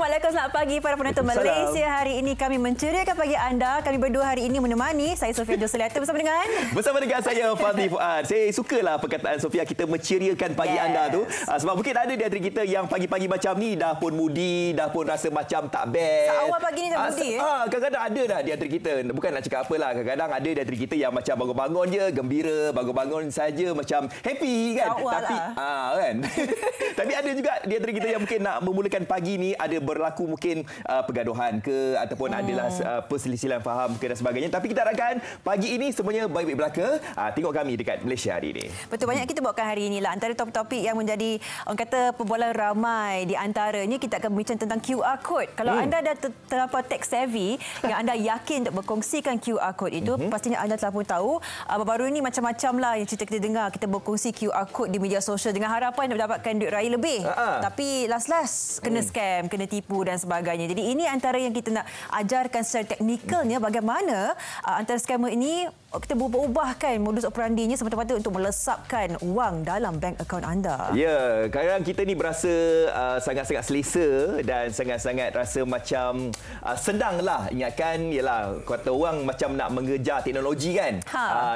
Assalamualaikum, selamat pagi para penonton Malaysia. Hari ini kami menceriakan pagi anda. Kami berdua hari ini menemani saya Sofia Joseliata bersama dengan saya Fadli Fuad. Saya sukalah perkataan Sofia, kita menceriakan pagi anda tu. Sebab mungkin ada di antara kita yang pagi-pagi macam ni dah pun moody, dah pun rasa macam tak best. Awal pagi ni dah moody kadang-kadang ada dah di antara kita. Bukan nak cakap apalah, kadang-kadang ada di antara kita yang macam bangun-bangun je gembira, bangun-bangun saja macam happy kan. Tapi kan. Tapi ada juga di antara kita yang mungkin nak memulakan pagi ni ada berlaku mungkin pergaduhan ke ataupun adalah perselisihan faham ke dan sebagainya. Tapi kita harapkan pagi ini semuanya baik-baik belaka. Tengok kami dekat Malaysia hari ini. Betul, banyak kita bawakan hari ini lah. Antara topik-topik yang menjadi orang kata perbualan ramai di antaranya kita akan berbincang tentang QR code. Kalau anda dah terlampau tech savvy yang anda yakin untuk berkongsikan QR code itu, pastinya anda telah pun tahu baru-baru ini macam-macam lah yang cerita kita dengar. Kita berkongsi QR code di media sosial dengan harapan nak mendapatkan duit raya lebih. Tapi last-last kena scam, kena tipu dan sebagainya. Jadi ini antara yang kita nak ajarkan secara teknikalnya bagaimana antara scammer ini kita berubah-ubahkan modus operandinya semata-mata untuk melesapkan wang dalam bank akaun anda. Ya, kadang kita ni berasa sangat-sangat selesa dan sangat-sangat rasa macam senanglah. Ingatkan ialah kata orang macam nak mengejar teknologi kan.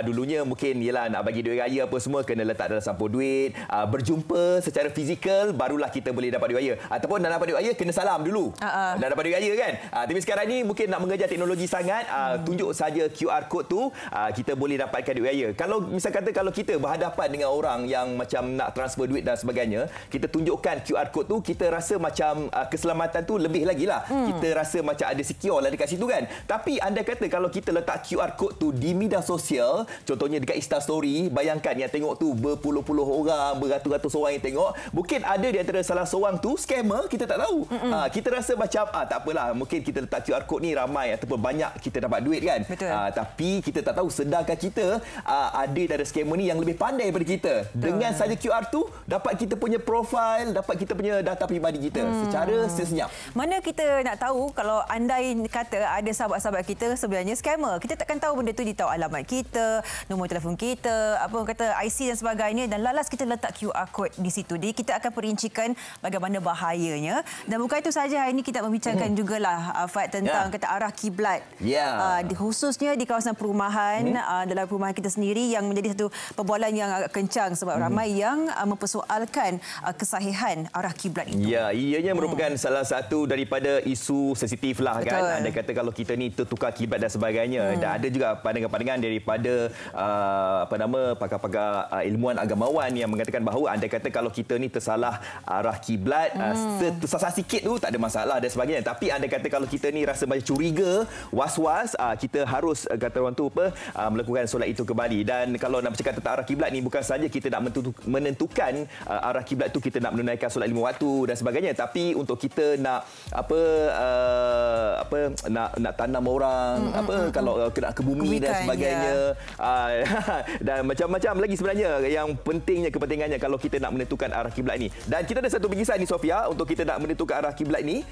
Dulunya mungkin ialah nak bagi duit raya apa semua kena letak dalam sampul duit, berjumpa secara fizikal barulah kita boleh dapat duit raya. Ataupun nak dapat duit raya kena salam dulu. Nak dapat duit raya kan. Tapi sekarang ni mungkin nak mengejar teknologi sangat, tunjuk saja QR code tu, kita boleh dapatkan duit raya. Kalau misal kata kalau kita berhadapan dengan orang yang macam nak transfer duit dan sebagainya, kita tunjukkan QR code tu, kita rasa macam keselamatan tu lebih lagi lah. Kita rasa macam ada secure lah dekat situ kan. Tapi anda kata kalau kita letak QR code tu di media sosial, contohnya dekat Insta Story, bayangkan yang tengok tu berpuluh-puluh orang, beratus-ratus orang yang tengok, mungkin ada di antara salah seorang tu scammer, kita tak tahu. Kita rasa macam tak apalah, mungkin kita letak QR code ni ramai ataupun banyak kita dapat duit kan. Tapi kita tak tahu sedangkan kita ada dari scammer ni yang lebih pandai daripada kita. Dengan saja QR tu dapat kita punya profil, dapat kita punya data peribadi kita secara senyap. Mana kita nak tahu kalau andai kata ada sahabat-sahabat kita sebenarnya scammer. Kita takkan tahu benda tu, dia tahu alamat kita, nombor telefon kita, apa orang kata IC dan sebagainya, dan lalas kita letak QR code di situ. Jadi kita akan perincikan bagaimana bahayanya. Dan bukan itu saja, hari ini kita membincangkan jugalah Fad tentang kata arah kiblat. Khususnya di kawasan perumahan, dalam perumahan kita sendiri yang menjadi satu perbualan yang agak kencang sebab ramai yang mempersoalkan kesahihan arah kiblat itu. Ya, ianya merupakan salah satu daripada isu sensitif lah kan. Anda kata kalau kita ni tertukar kiblat dan sebagainya. Dan ada juga pandangan-pandangan daripada pakar-pakar ilmuwan agamawan yang mengatakan bahawa anda kata kalau kita ni tersalah arah kiblat, tersasar sikit tu tak ada masalah dan sebagainya. Tapi anda kata kalau kita ni rasa macam curiga, was-was, kita harus kata orang tu melakukan solat itu kembali. Dan kalau nak bercakap tentang arah kiblat ni, bukan saja kita nak menentukan arah kiblat tu kita nak menunaikan solat 5 waktu dan sebagainya, tapi untuk kita nak nak tanam orang, kalau nak ke bumi dan sebagainya. Dan macam-macam lagi sebenarnya yang kepentingannya kalau kita nak menentukan arah kiblat ni. Dan kita ada satu bingkisan ni Sofia, untuk kita nak menentukan arah kiblat ni,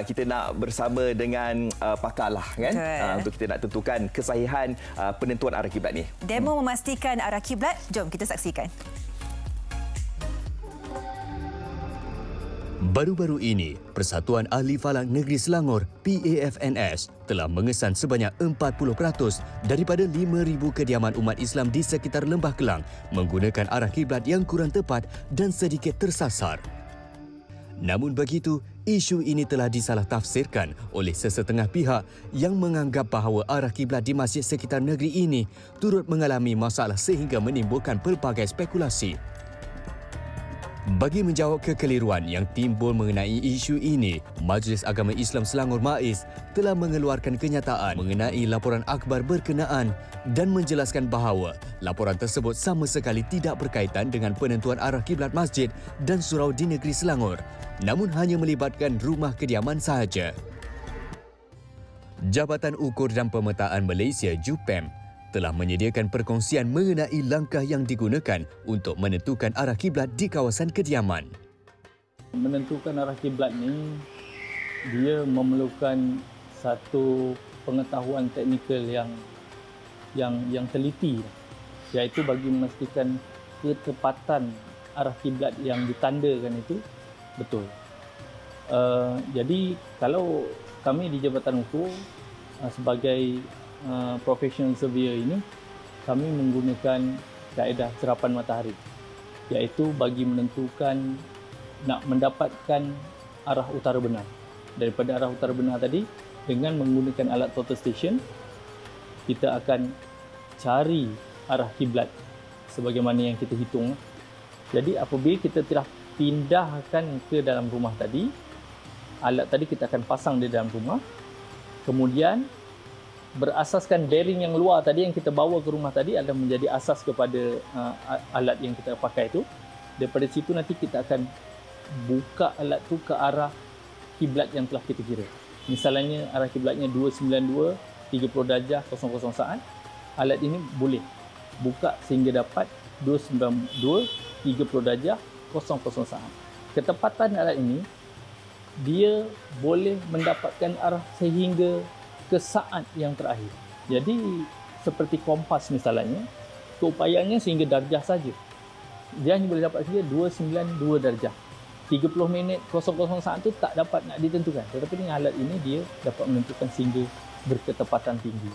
kita nak bersama dengan pakar lah kan. Untuk kita nak tentukan kesahihan penentuan arah kiblat ni. Demo memastikan arah kiblat, jom kita saksikan. Baru-baru ini, Persatuan Ahli Falak Negeri Selangor (PAFNS) telah mengesan sebanyak 40% daripada 5,000 kediaman umat Islam di sekitar Lembah Kelang menggunakan arah kiblat yang kurang tepat dan sedikit tersasar. Namun begitu, isu ini telah disalah tafsirkan oleh sesetengah pihak yang menganggap bahawa arah kiblat di masjid sekitar negeri ini turut mengalami masalah sehingga menimbulkan pelbagai spekulasi. Bagi menjawab kekeliruan yang timbul mengenai isu ini, Majlis Agama Islam Selangor MAIS telah mengeluarkan kenyataan mengenai laporan akhbar berkenaan dan menjelaskan bahawa laporan tersebut sama sekali tidak berkaitan dengan penentuan arah kiblat masjid dan surau di negeri Selangor, namun hanya melibatkan rumah kediaman sahaja. Jabatan Ukur dan Pemetaan Malaysia JUPEM telah menyediakan perkongsian mengenai langkah yang digunakan untuk menentukan arah kiblat di kawasan kediaman. Menentukan arah kiblat ni, dia memerlukan satu pengetahuan teknikal yang teliti, iaitu bagi memastikan ketepatan arah kiblat yang ditandakan itu betul. Jadi kalau kami di Jabatan Ukur sebagai professional surveyor ini, kami menggunakan kaedah serapan matahari, iaitu bagi menentukan nak mendapatkan arah utara benar. Daripada arah utara benar tadi, dengan menggunakan alat total station, kita akan cari arah kiblat sebagaimana yang kita hitung. Jadi apabila kita telah pindahkan ke dalam rumah tadi, alat tadi kita akan pasang di dalam rumah, kemudian berasaskan bearing yang luar tadi yang kita bawa ke rumah tadi adalah menjadi asas kepada alat yang kita pakai itu. Daripada situ nanti kita akan buka alat tu ke arah kiblat yang telah kita kira. Misalnya arah kiblatnya 292 30 darjah 00 saat. Alat ini boleh buka sehingga dapat 292 30 darjah 00 saat. Ketepatan alat ini dia boleh mendapatkan arah sehingga ke saat yang terakhir. Jadi seperti kompas misalnya, keupayaannya sehingga darjah saja. Dia hanya boleh dapat sehingga 292 darjah. 30 minit 00 saat tu tak dapat nak ditentukan. Tetapi dengan alat ini dia dapat menentukan sehingga berketepatan tinggi.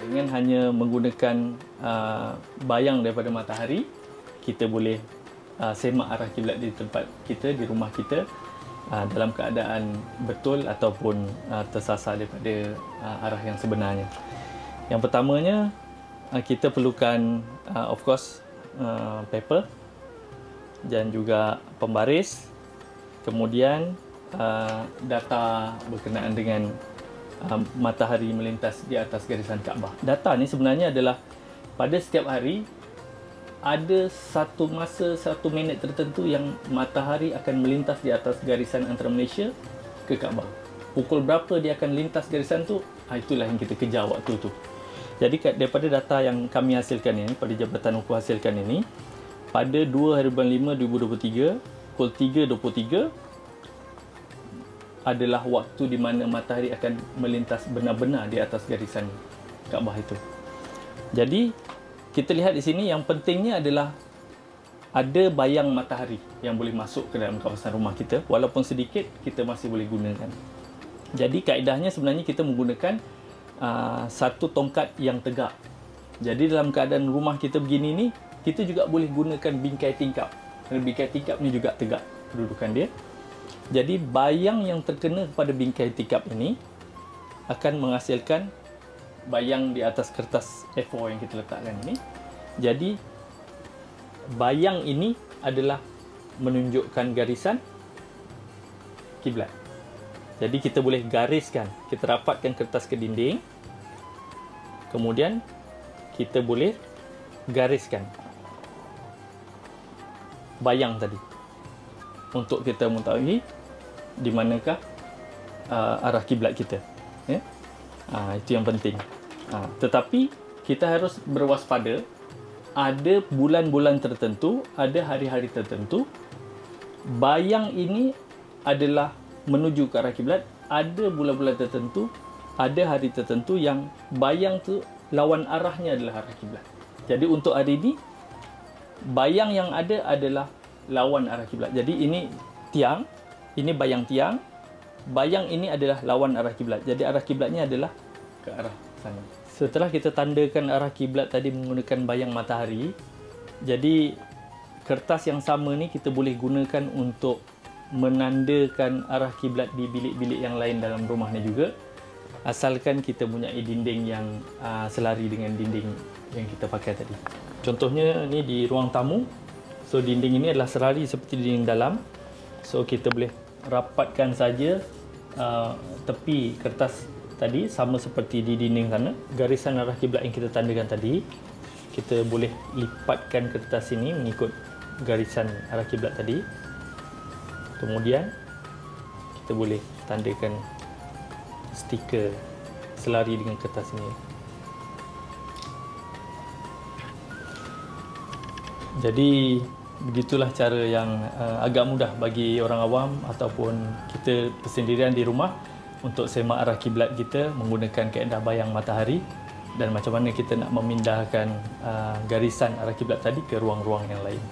Dengan hanya menggunakan bayang daripada matahari, kita boleh semak arah kiblat di tempat kita, di rumah kita, dalam keadaan betul ataupun tersasar daripada arah yang sebenarnya. Yang pertamanya, kita perlukan of course paper dan juga pembaris, kemudian data berkenaan dengan matahari melintas di atas garisan Kaabah. Data ni sebenarnya adalah pada setiap hari ada satu masa, 1 minit tertentu yang matahari akan melintas di atas garisan antara Malaysia ke Kaabah. Pukul berapa dia akan lintas garisan tu, itulah yang kita kejar waktu tu. Jadi daripada data yang kami hasilkan ini, pada Jabatan Ukur hasilkan ini, pada 2/5/2023 pukul 3.23 adalah waktu di mana matahari akan melintas benar-benar di atas garisan Kaabah itu. Jadi kita lihat di sini yang pentingnya adalah ada bayang matahari yang boleh masuk ke dalam kawasan rumah kita, walaupun sedikit kita masih boleh gunakan. Jadi kaedahnya sebenarnya kita menggunakan satu tongkat yang tegak. Jadi dalam keadaan rumah kita begini ni, kita juga boleh gunakan bingkai tingkap. Kerana bingkai tingkap ni juga tegak kedudukan dia. Jadi bayang yang terkena kepada bingkai tingkap ini akan menghasilkan bayang di atas kertas A4 yang kita letakkan ini. Jadi bayang ini adalah menunjukkan garisan kiblat. Jadi kita boleh gariskan, kita rapatkan kertas ke dinding, kemudian kita boleh gariskan bayang tadi untuk kita mengetahui di manakah arah kiblat kita. Ya? Itu yang penting. Tetapi kita harus berwaspada. Ada bulan-bulan tertentu, ada hari-hari tertentu, bayang ini adalah menuju ke arah kiblat. Ada bulan-bulan tertentu, ada hari tertentu yang bayang tu lawan arahnya adalah arah kiblat. Jadi untuk hari ini, bayang yang ada adalah lawan arah kiblat. Jadi ini tiang, ini bayang tiang, bayang ini adalah lawan arah kiblat. Jadi arah kiblatnya adalah ke arah sana. Setelah kita tandakan arah kiblat tadi menggunakan bayang matahari, jadi kertas yang sama ni kita boleh gunakan untuk menandakan arah kiblat di bilik-bilik yang lain dalam rumah ni juga, asalkan kita mempunyai dinding yang selari dengan dinding yang kita pakai tadi. Contohnya ni di ruang tamu, so dinding ini adalah selari seperti dinding dalam, so kita boleh rapatkan saja tepi kertas tadi sama seperti di dinding sana. Garisan arah kiblat yang kita tandakan tadi, kita boleh lipatkan kertas ini mengikut garisan arah kiblat tadi. Kemudian kita boleh tandakan stiker selari dengan kertas ini. Jadi begitulah cara yang agak mudah bagi orang awam ataupun kita bersendirian di rumah untuk semak arah kiblat kita menggunakan kaedah bayang matahari, dan macam mana kita nak memindahkan garisan arah kiblat tadi ke ruang-ruang yang lain.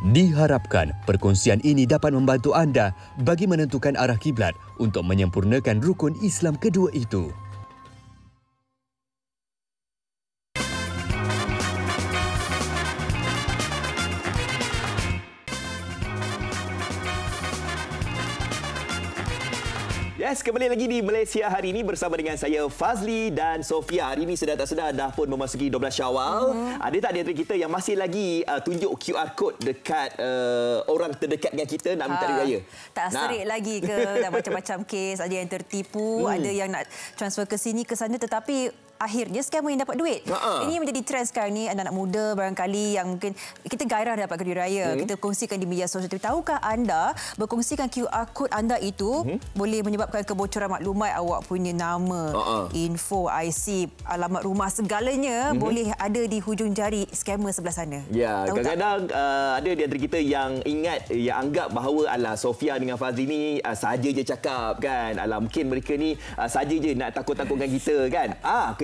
Diharapkan perkongsian ini dapat membantu anda bagi menentukan arah kiblat untuk menyempurnakan rukun Islam kedua itu. Yes, kembali lagi di Malaysia hari ini bersama dengan saya Fazli dan Sofia. Hari ini sedar tak sedar dah pun memasuki 12 Syawal. Ada tak di antara kita yang masih lagi tunjuk QR code dekat orang terdekat dengan kita nak minta duit raya? Tak serik lagi ke, dah macam-macam kes, ada yang tertipu, ada yang nak transfer ke sini ke sana tetapi akhirnya scammer yang dapat duit. Ini menjadi trend sekarang ni, anak-anak muda barangkali yang mungkin kita gairah dapat duit raya. Kita kongsikan di media sosial. Tapi tahukah anda berkongsikan QR code anda itu boleh menyebabkan kebocoran maklumat awak punya nama, info, IC, alamat rumah, segalanya boleh ada di hujung jari scammer sebelah sana. Ya, kadang-kadang ada di antara kita yang ingat, yang anggap bahawa alah Sofia dengan Fazli ni saja je cakap kan. Alah mungkin mereka ni saja je nak takut-takutkan kita kan.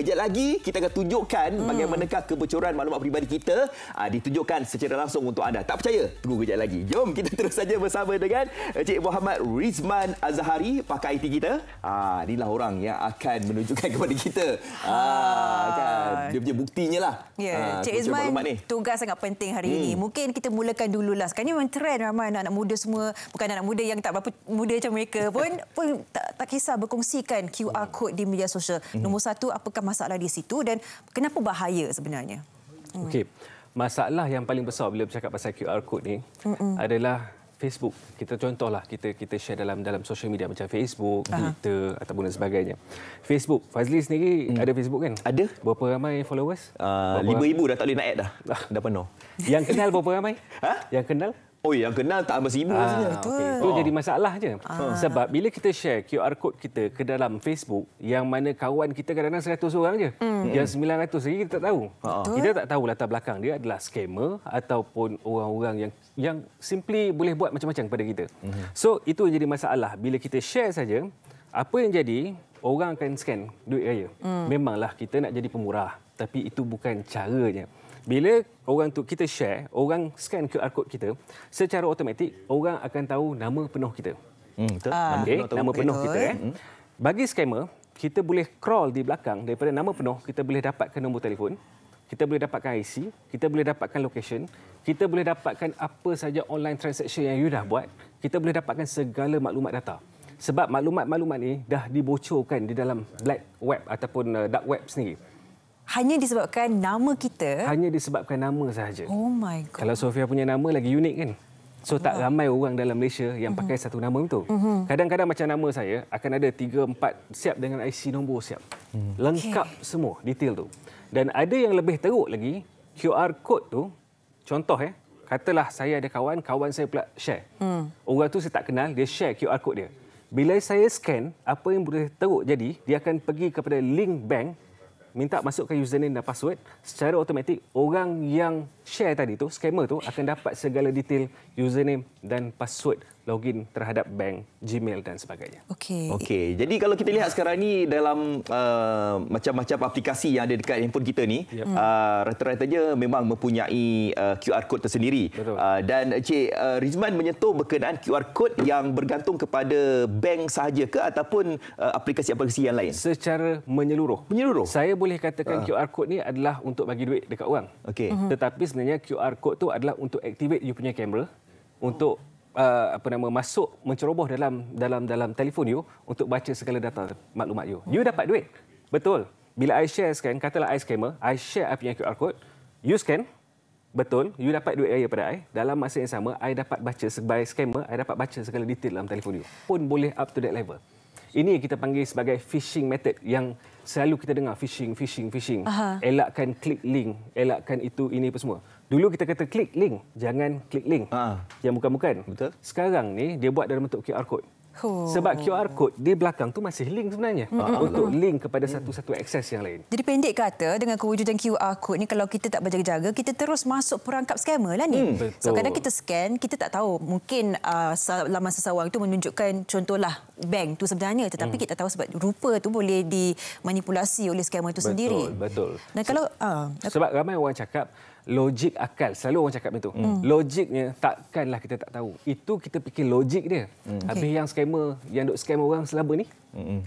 Kejap lagi kita akan tunjukkan bagaimanakah kebocoran maklumat peribadi kita ditunjukkan secara langsung untuk anda. Tak percaya? Tunggu kejap lagi. Jom kita terus saja bersama dengan Encik Muhammad Rizman Azhari, pakar IT kita. Inilah orang yang akan menunjukkan kepada kita kan dia punya buktinya lah. Ya, Encik Rizman tugas sangat penting hari ini. Mungkin kita mulakan dululah. Sekarang ni memang trend ramai anak-anak muda semua, bukan anak muda yang tak berapa muda macam mereka pun tak kisah berkongsikan QR code di media sosial. Nombor satu, apakah masalah di situ dan kenapa bahaya sebenarnya? Okey. Masalah yang paling besar bila bercakap pasal QR code ni adalah Facebook. Kita contohlah kita share dalam social media macam Facebook, Twitter ataupun sebagainya. Facebook, Fazli sendiri ada Facebook kan? Ada. Berapa ramai followers? 5,000 dah tak boleh nak add dah. Dah penuh. Yang kenal berapa ramai? Yang kenal? Oh, yang kenal tak habis 1,000 rasanya. Okay. Itu jadi masalah je. Sebab bila kita share QR code kita ke dalam Facebook, yang mana kawan kita kadang-kadang 100 orang je. Yang 900 lagi kita tak tahu. Kita tak tahu latar belakang dia adalah scammer ataupun orang-orang yang simply boleh buat macam-macam kepada kita. So, itu jadi masalah. Bila kita share saja, apa yang jadi, orang akan scan duit raya. Memanglah kita nak jadi pemurah. Tapi itu bukan caranya. Bila orang tu kita share, orang scan QR code kita, secara automatik orang akan tahu nama penuh kita. Betul. Nama penuh kita. Bagi scammer, kita boleh crawl di belakang daripada nama penuh, kita boleh dapatkan nombor telefon, kita boleh dapatkan IC, kita boleh dapatkan location, kita boleh dapatkan apa saja online transaction yang you dah buat, kita boleh dapatkan segala maklumat data. Sebab maklumat-maklumat ni dah dibocorkan di dalam black web ataupun dark web sendiri. Hanya disebabkan nama kita? Hanya disebabkan nama sahaja. Oh my God. Kalau Sofia punya nama lagi unik kan? So tak ramai orang dalam Malaysia yang pakai satu nama itu. Kadang-kadang macam nama saya akan ada 3-4 siap dengan IC nombor siap. Lengkap semua detail tu. Dan ada yang lebih teruk lagi, QR code tu, contoh katalah saya ada kawan saya pula share. Orang tu saya tak kenal, dia share QR code dia. Bila saya scan, apa yang boleh teruk jadi, dia akan pergi kepada link bank, minta masukkan username dan password, secara automatik orang yang share tadi tu, scammer tu akan dapat segala detail username dan password login terhadap bank, Gmail dan sebagainya. Okey. Jadi kalau kita lihat sekarang ni dalam macam-macam aplikasi yang ada dekat handphone kita ni, rata-ratanya memang mempunyai QR code tersendiri. Dan Encik Rizman menyentuh berkenaan QR code yang bergantung kepada bank sahaja ke ataupun aplikasi-aplikasi yang lain? Secara menyeluruh. Saya boleh katakan QR code ni adalah untuk bagi duit dekat orang. Tetapi sebenarnya QR code tu adalah untuk activate you punya kamera, untuk masuk menceroboh dalam telefon you untuk baca segala data maklumat you. You dapat duit. Betul. Bila I share scan, katalah I scammer, I share I punya QR code, you scan, betul, you dapat duit raya pada I. Dalam masa yang sama, I dapat baca sebagai scammer, I dapat baca segala detail dalam telefon you. Pun boleh up to that level. Ini kita panggil sebagai phishing method yang selalu kita dengar, phishing. Elakkan klik link, elakkan itu, ini apa semua. Dulu kita kata klik link, jangan klik link. Yang bukan-bukan. Betul. Sekarang ni dia buat dalam bentuk QR code. Sebab QR code di belakang tu masih link sebenarnya untuk link kepada satu-satu akses yang lain. Jadi pendek kata, dengan kewujudan QR code ni, kalau kita tak berjaga-jaga, kita terus masuk perangkap scammer lah ni. So kadang kita scan, kita tak tahu. Mungkin laman sesawang itu menunjukkan contohlah bank tu sebenarnya, tetapi kita tahu sebab rupa tu boleh dimanipulasi oleh scammer itu sendiri. Betul. Dan kalau sebab ramai orang cakap logik akal. Selalu orang cakap macam tu. Logiknya takkanlah kita tak tahu. Itu kita fikir logik dia. Habis yang scammer, yang duk scam orang selama ni,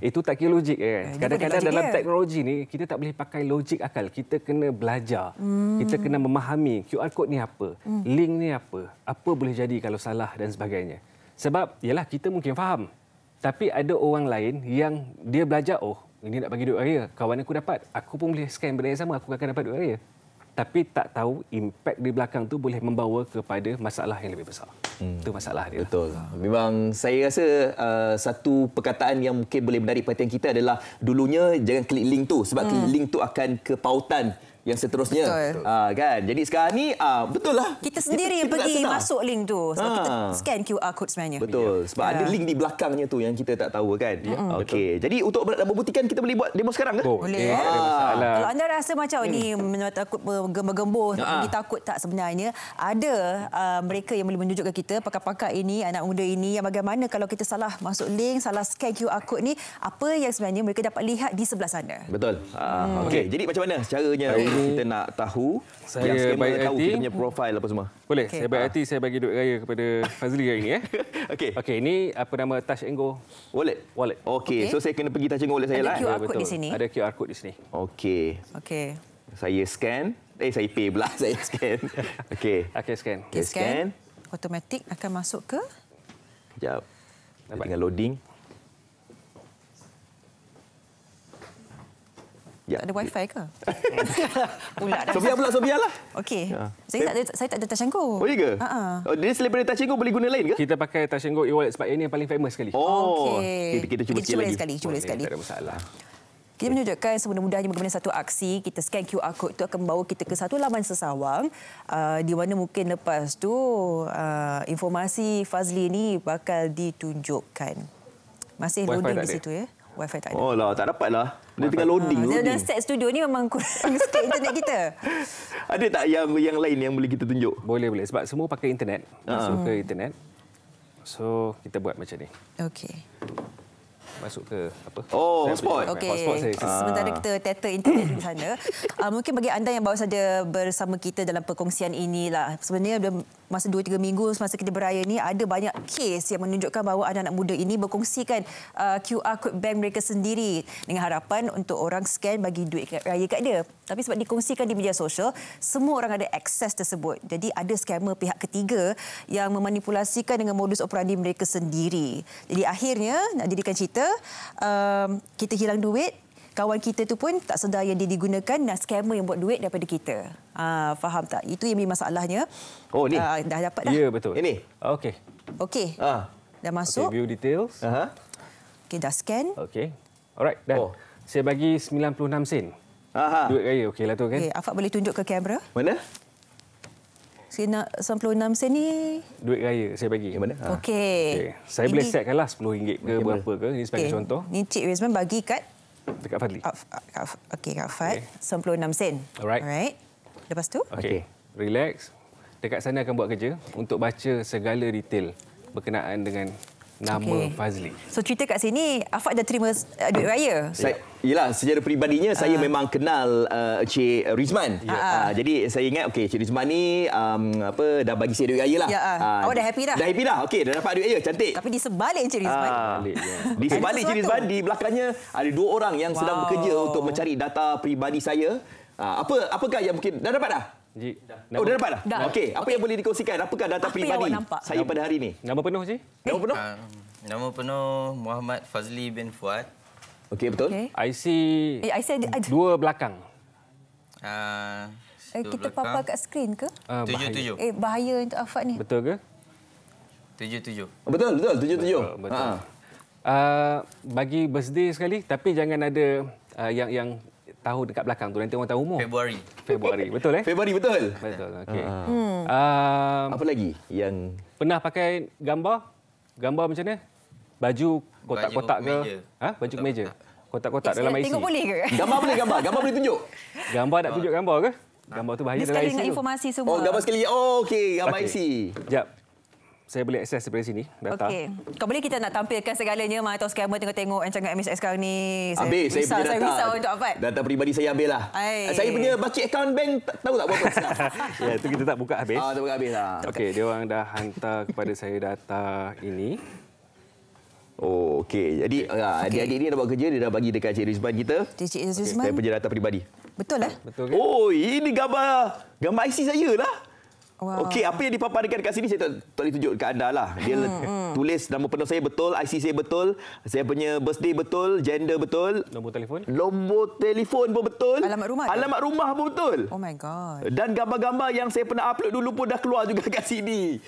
itu tak kira logik. Kadang-kadang dalam teknologi ni, kita tak boleh pakai logik akal. Kita kena belajar. Kita kena memahami QR code ni apa, link ni apa boleh jadi kalau salah dan sebagainya. Sebab, yalah, kita mungkin faham. Tapi ada orang lain yang dia belajar, oh, ini nak bagi duit raya. Kawan aku dapat, aku pun boleh scam benda yang sama, aku akan dapat duit raya. Tapi tak tahu impak di belakang tu boleh membawa kepada masalah yang lebih besar. Itu masalah dia. Betul. Memang saya rasa satu perkataan yang mungkin boleh menarik perhatian kita adalah dulunya jangan klik link tu sebab klik link tu akan ke pautan yang seterusnya. Kan? Jadi sekarang ni betul lah. Kita sendiri yang pergi masuk link tu sebab kita scan QR code sebenarnya. Betul. Sebab ada link di belakangnya tu yang kita tak tahu kan. Okey. Jadi untuk membuktikan kita boleh buat demo sekarang ke? Boleh. Kalau anda rasa macam ni takut bergembur, pergi takut tak, sebenarnya ada mereka yang boleh menunjukkan kita, pakar-pakar ini, anak muda ini, yang bagaimana kalau kita salah masuk link, salah scan QR code ni, apa yang sebenarnya mereka dapat lihat di sebelah sana. Betul. Okey. Jadi macam mana caranya kita nak tahu yang scammer tahu kita punya profil apa semua? Boleh. Saya baik hati saya bagi duit raya kepada Fazli hari ini. Okey. Okey, ini apa nama Touch and Go Wallet. Okey. So saya kena pergi Touch and Go Wallet saya lah. Ada QR code di sini. Ada QR code di sini. Okey. Saya scan. Saya pay pula. Saya scan. Okey. Okey, scan. Okay, scan. Automatik akan masuk ke? Sekejap. Tinggal loading. Tak ada wifi ke? Pula dah. Sobiar lah. Okey. Saya tak ada Touch and Go. Oh, iya ke? Dia selain daripada Touch and Go boleh guna lain ke? Kita pakai Touch and Go e-wallet sebab ini yang paling famous sekali. Okey. Kita cuba sekali. Cuba sekali. Tak ada masalah. Kita menunjukkan semudah-mudahnya bagaimana satu aksi. Kita scan QR code itu akan membawa kita ke satu laman sesawang di mana mungkin lepas tu informasi Fazli ini bakal ditunjukkan. Masih loading di situ ya. Wi-Fi tak ada. Oh lah, tak dapat lah. Dia tengah loading. Dan set studio ni memang kurang sikit internet kita. Ada tak yang lain yang boleh kita tunjuk? Boleh. Sebab semua pakai internet. Masuk ke internet. So, kita buat macam ni. Okey. Masuk ke apa? Hotspot. Okey. Hotspot saya. Sementara kita tether internet di sana. Mungkin bagi anda yang baru saja bersama kita dalam perkongsian inilah. Sebenarnya masa 2-3 minggu semasa kita beraya ni ada banyak kes yang menunjukkan bahawa anak-anak muda ini berkongsikan QR code bank mereka sendiri dengan harapan untuk orang scan bagi duit raya kat dia. Tapi sebab dikongsikan di media sosial, semua orang ada akses tersebut. Jadi ada scammer pihak ketiga yang memanipulasikan dengan modus operandi mereka sendiri. Jadi akhirnya nak jadikan cerita, kita hilang duit, kawan kita tu pun tak sedar yang dia digunakan dan scammer yang buat duit daripada kita. Faham tak? Itu yang menjadi masalahnya. Oh, ni. Dah dapat dah. Ya, betul. Ini? Okey. Dah masuk. Okay, view details. Okey, dah scan. Okey. Alright, dah. Saya bagi 96 sen. Duit raya, okeylah tu kan? Okey, Afak boleh tunjuk ke kamera? Mana? 96 sen ni duit raya saya bagi. Yang mana? Okey. Saya boleh setkanlah RM10 ke berapa ke. Ini sebagai contoh. Ni Cik Rizman bagi kat dekat Fadli. Okey, Kak Fad. 96 sen. Alright. Lepas tu? Okey. Relax. Dekat sana akan buat kerja untuk baca segala detail berkenaan dengan nama Fazli. So cerita kat sini, Afak dah terima duit raya? Yelah, secara peribadinya saya memang kenal Cik Rizman. Jadi saya ingat, Cik Rizman ni dah bagi saya duit raya lah. Awak dah happy dah? Dah happy dah. Okey, dah dapat duit raya. Cantik. Tapi di sebalik Cik Rizman. Di sebalik Cik Rizman, di belakangnya ada 2 orang yang sedang bekerja untuk mencari data peribadi saya. Apakah yang mungkin... Dah dapat dah? Dah dapat dah? Okey. Apa yang boleh dikongsikan? Apakah data peribadi saya pada hari ini? Nama penuh, Cik? Nama penuh? Nama penuh Muhammad Fazli bin Fuad. Okey, betul. IC ada 2 belakang. Kita papa kat skrin ke? 77. Bahaya untuk Afak ni. Betul ke? 77. Betul, 77. Betul. Bagi birthday sekali, tapi jangan ada yang tahu dekat belakang tu, nanti orang tahu umur. Februari. Betul Februari, betul. Betul. Okey. Apa lagi yang pernah pakai gambar macam mana? Baju kotak-kotak ke? Baju kemeja. Kotak-kotak dalam IC. Tengok boleh ke? Gambar boleh tunjuk? Gambar nak tunjuk gambar ke? Gambar tu bahaya dalam IC tu. Sekali dengan informasi semua. Gambar sekali. Okey, gambar IC. Sekejap. saya boleh akses daripada sini data. Okey. Kau boleh kita nak tampilkan segalanya atau scammer tengok-tengok rancangan MSS sekarang ni. Habis saya punya data. Saya risau untuk apa? Data peribadi saya habis lah. Saya punya baca akaun bank tahu tak berapa sekarang? Ya, itu kita tak buka habis. Tak buka habis lah. Okey, dia orang dah hantar kepada saya data ini. Oh, okey. Jadi adik-adik ni dah buat kerja, dia dah bagi dekat Cik Rizman kita. Cik Rizman. Saya punya data peribadi. Betul lah. Betul ke? Oh, ini gambar IC saya lah. Wow. Okey, apa yang dipaparkan dekat sini saya tak boleh tunjuk dekat anda lah. Dia tulis nama penuh saya betul, IC saya betul, saya punya birthday betul, gender betul, Nombor telefon pun betul, alamat rumah pun betul. Oh my god. Dan gambar-gambar yang saya pernah upload dulu pun dah keluar juga kat sini.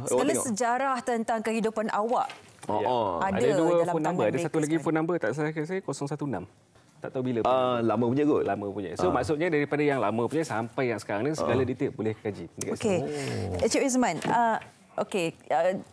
Segala sejarah tentang kehidupan awak. Ada dua phone number, ada satu lagi phone number tak salah saya 016. Tak tahu bila. Lama punya kot. Lama punya. So maksudnya daripada yang lama punya sampai yang sekarang ni segala detail boleh kaji. Okey. Cik Rizman,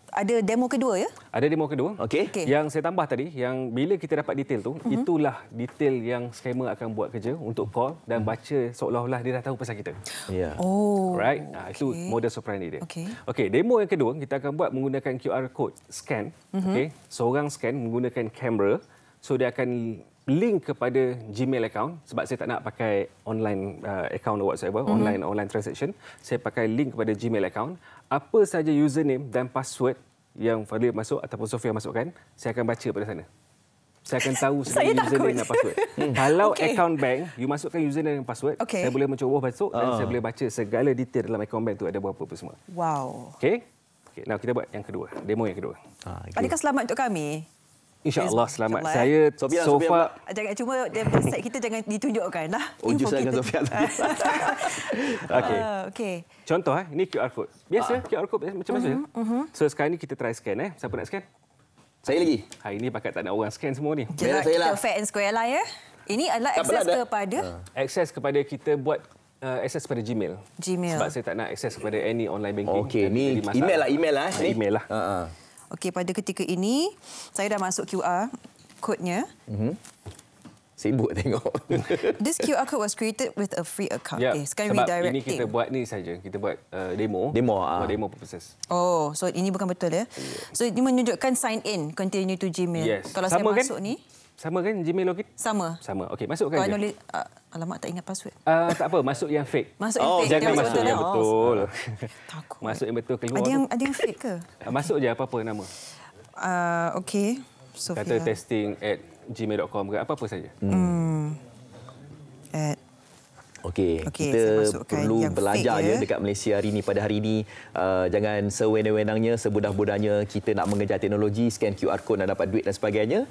ada demo kedua ya? Ada demo kedua. Okey. Yang saya tambah tadi, yang bila kita dapat detail tu, itulah detail yang scammer akan buat kerja untuk call dan baca seolah-olah dia dah tahu pasal kita. Ya. Oh. Right? Itu modus operandi dia. Okey. Demo yang kedua kita akan buat menggunakan QR code scan. Okey. Seorang scan menggunakan kamera. So dia akan link kepada Gmail account sebab saya tak nak pakai online account or whatsoever, online transaction. Saya pakai link kepada Gmail account. Apa saja username dan password yang Fadli masuk ataupun Sofia masukkan, saya akan baca pada sana. Saya akan tahu segala username dan password. Kalau account bank, you masukkan username dan password, saya boleh mencuba masuk dan saya boleh baca segala detail dalam account bank tu ada berapa apa semua. Wow. Okey. Now kita buat yang kedua, demo yang kedua. Adakah selamat untuk kami? InsyaAllah selamat. Saya so far... Jangan cuma website kita jangan ditunjukkan lah. Just dengan Sofia. Okey. Contoh, ini QR code. Biasa QR code macam-macam. So sekarang ni kita try scan. Siapa nak scan? Saya lagi. Hari ni pakat tak nak orang scan semua ni. Jelas kita fair and square lah ya. Ini adalah akses kepada? Akses kepada kita buat akses kepada Gmail. Sebab saya tak nak akses kepada any online banking. Okey, ni email lah. Email lah. Okey, pada ketika ini saya dah masuk QR code-nya. Sibuk tengok. This QR code was created with a free account. Okay, sekarang sebab redirecting. Ini kita buat ni saja. Kita buat demo. Demo purposes. Oh, so ini bukan betul ya? So ini menunjukkan sign in, continue to Gmail. Yes. Kalau sama saya kan? masuk ni. Sama kan Gmail login? Sama. Okey, masukkan je. Nulis, alamak tak ingat password. Tak apa, masuk yang fake. Masuk yang fake. Jangan masuk yang betul. Takut. Masuk yang betul keluar. Ada yang fake ke? Masuk je apa-apa nama. Okey. Sofia. Kata testing at gmail.com ke apa-apa saja. Okey, kita perlu belajar ya dekat Malaysia hari ini. Pada hari ini, jangan sewenang-wenangnya, semudah-mudahnya kita nak mengejar teknologi, scan QR code nak dapat duit dan sebagainya.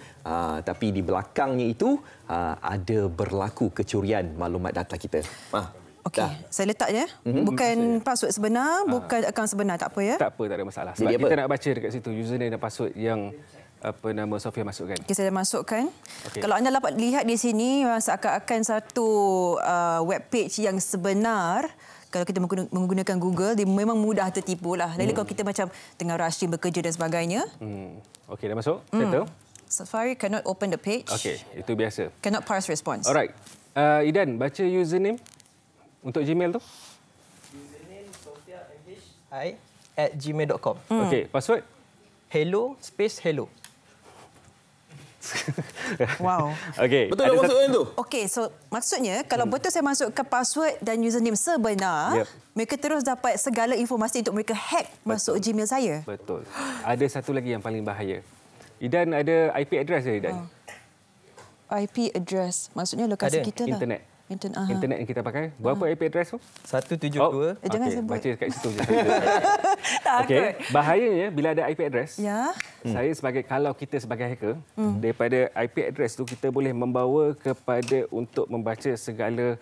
Tapi di belakangnya itu ada berlaku kecurian maklumat data kita. Okey, saya letak ya. Bukan password sebenar, bukan akaun sebenar, tak apa ya? Tak apa, tak ada masalah. Sebab kita nak baca dekat situ username dan password yang Sofia masukkan. Okey, saya dah masukkan. Kalau anda dapat lihat di sini, seakan-akan satu web page yang sebenar. Kalau kita menggunakan Google, dia memang mudah tertipu lah. Lain kalau kita macam tengah rushing bekerja dan sebagainya. Okey, dah masuk? Settle? Safari cannot open the page. Okey, itu biasa. Cannot parse response. Alright. Idan, baca username untuk Gmail tu. Username sofiamhi@gmail.com. Okey, password? Hello space hello. Wow. Okey. Betul tak password tu? Okey, so maksudnya kalau betul saya masukkan password dan username sebenar, mereka terus dapat segala informasi untuk mereka hack masuk Gmail saya. Betul. Ada satu lagi yang paling bahaya. Idan ada IP address ya, Idan? IP address. Maksudnya lokasi kita lah. Internet yang kita pakai. Berapa IP address tu? 172. Jangan sebut. Baca kat situ je. Okey. Bahayanya bila ada IP address. Kalau kita sebagai hacker, daripada IP address tu kita boleh membawa kepada untuk membaca segala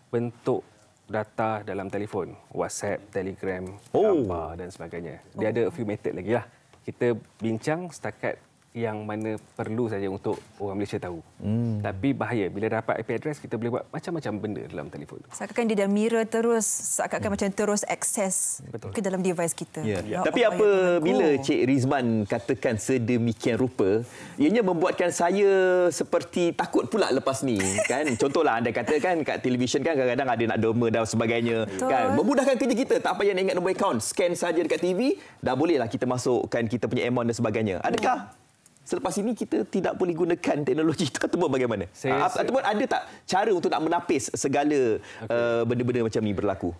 bentuk data dalam telefon. WhatsApp, Telegram, gambar dan sebagainya. Dia ada a few method lagi lah. Kita bincang setakat yang mana perlu saja untuk orang Malaysia tahu. Tapi bahaya bila dapat IP address, kita boleh buat macam-macam benda dalam telefon tu. Seakan-akan dia dah mirror terus, seakan-akan macam terus akses ke dalam device kita. Ya. Tapi apabila Cik Rizman katakan sedemikian rupa, ianya membuatkan saya seperti takut pula lepas ni kan. Contohlah anda katakan kat televisyen kan kadang-kadang ada nak derma dan sebagainya. Betul. Kan memudahkan kerja kita, tak payah nak ingat nombor akaun, scan saja dekat TV, dah bolehlah kita masukkan kita punya amount dan sebagainya. Adakah selepas ini kita tidak boleh gunakan teknologi itu ataupun bagaimana? Ataupun ada tak cara untuk nak menapis segala benda-benda macam ni berlaku?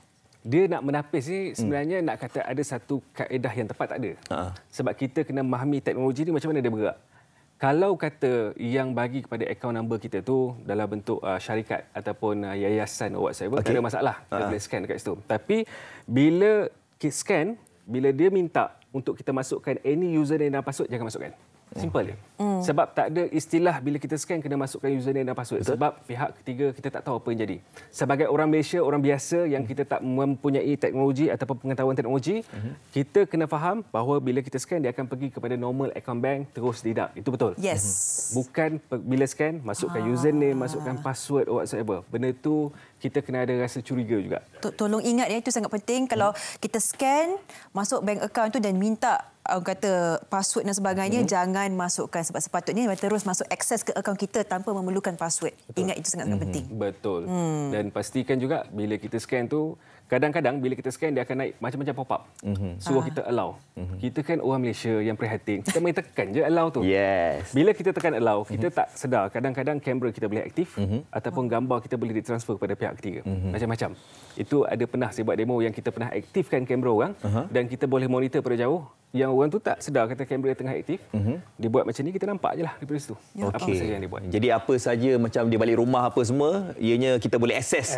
Dia nak menapis ni sebenarnya nak kata ada satu kaedah yang tepat tak ada. Sebab kita kena memahami teknologi ni macam mana dia bergerak. Kalau kata yang bagi kepada akaun number kita tu dalam bentuk syarikat ataupun yayasan or whatsoever, tak ada masalah. Kita boleh scan dekat situ. Tapi bila kita scan, bila dia minta untuk kita masukkan any username dan password, jangan masukkan. Simple je. Sebab tak ada istilah bila kita scan kena masukkan username dan password. Betul. Sebab pihak ketiga kita tak tahu apa yang jadi. Sebagai orang Malaysia, orang biasa yang kita tak mempunyai teknologi ataupun pengetahuan teknologi, kita kena faham bahawa bila kita scan dia akan pergi kepada normal account bank terus deduct. Itu betul. Yes. Bukan bila scan masukkan username, masukkan password or whatsoever. Benda tu kita kena ada rasa curiga juga. Tolong ingat ya, itu sangat penting. Kalau kita scan masuk bank account tu dan minta kata password dan sebagainya, jangan masukkan sebab sepatutnya terus masuk akses ke akaun kita tanpa memerlukan password. Betul. Ingat itu sangat penting. Betul. Dan pastikan juga bila kita scan tu, kadang-kadang bila kita scan dia akan naik macam-macam pop-up. Suruh kita allow. Kita kan orang Malaysia yang prihatin. Kita main tekan je allow tu. Yes. Bila kita tekan allow, kita tak sedar kadang-kadang kamera kita boleh aktif ataupun gambar kita boleh ditransfer kepada pihak ketiga. Macam-macam. Itu ada pernah saya buat demo yang kita pernah aktifkan kamera orang dan kita boleh monitor pada jauh. Yang orang tu tak sedar kata kamera tengah aktif. Dia buat macam ni, kita nampak je lah daripada situ. Apa saja yang dia buat. Jadi apa saja macam di balik rumah apa semua, ianya kita boleh akses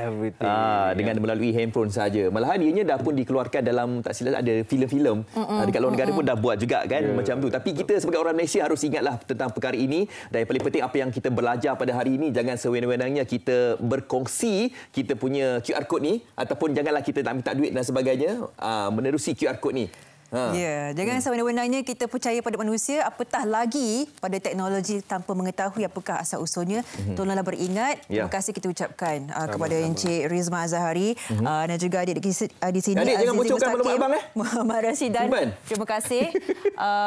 dengan melalui handphone saja. Malahan ianya dah pun dikeluarkan dalam, tak silap ada filem-filem dekat luar negara pun dah buat juga kan macam tu. Tapi kita sebagai orang Malaysia harus ingatlah tentang perkara ini, dan yang paling penting apa yang kita belajar pada hari ini, jangan sewenang-wenangnya kita berkongsi kita punya QR code ni, ataupun janganlah kita nak minta duit dan sebagainya menerusi QR code ni. Ya, jangan sewenang-wenangnya kita percaya pada manusia, apatah lagi pada teknologi tanpa mengetahui apakah asal-usulnya. Tolonglah beringat. Terima kasih kita ucapkan kepada Encik Rizman Azhari dan juga adik di sini Adik jangan bocorkan maklumat abang Muhammad Rashidan. Terima kasih.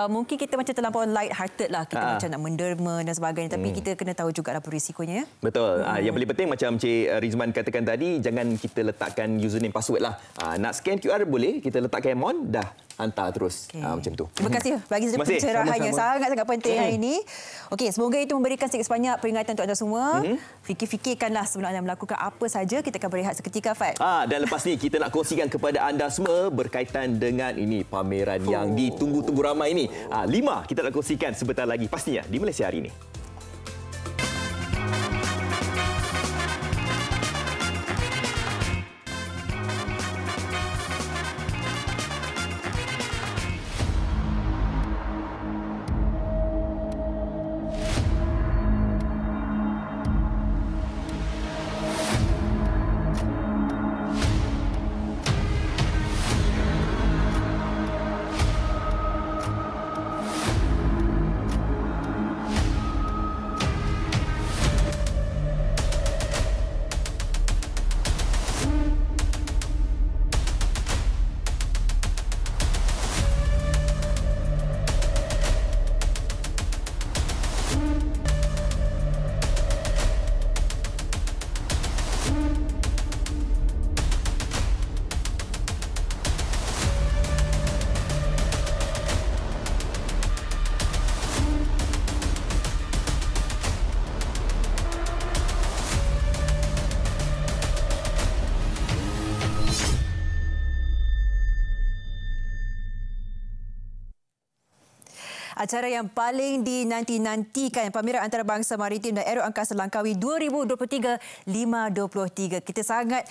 Mungkin kita macam terlampau light hearted lah, kita macam nak menderma dan sebagainya, tapi kita kena tahu juga apa risikonya. Betul. Yang paling penting macam Encik Rizman katakan tadi, jangan kita letakkan username password lah. Nak scan QR boleh, kita letakkan amount dah hantar terus. Macam tu. Terima kasih bagi pencerahan yang sangat-sangat penting hari ini. Okey, semoga itu memberikan sedikit sebanyak peringatan untuk anda semua. Fikir-fikirkanlah sebelum anda melakukan apa saja. Kita akan berehat seketika, Fad. Dan lepas ni kita nak kongsikan kepada anda semua berkaitan dengan ini pameran yang ditunggu-tunggu ramai ini. 5 kita nak kongsikan sebentar lagi pastinya di Malaysia hari ini. Acara yang paling dinanti-nantikan, Pameran Antarabangsa Maritim dan Aero Angkasa Langkawi 2023-523. Kita sangat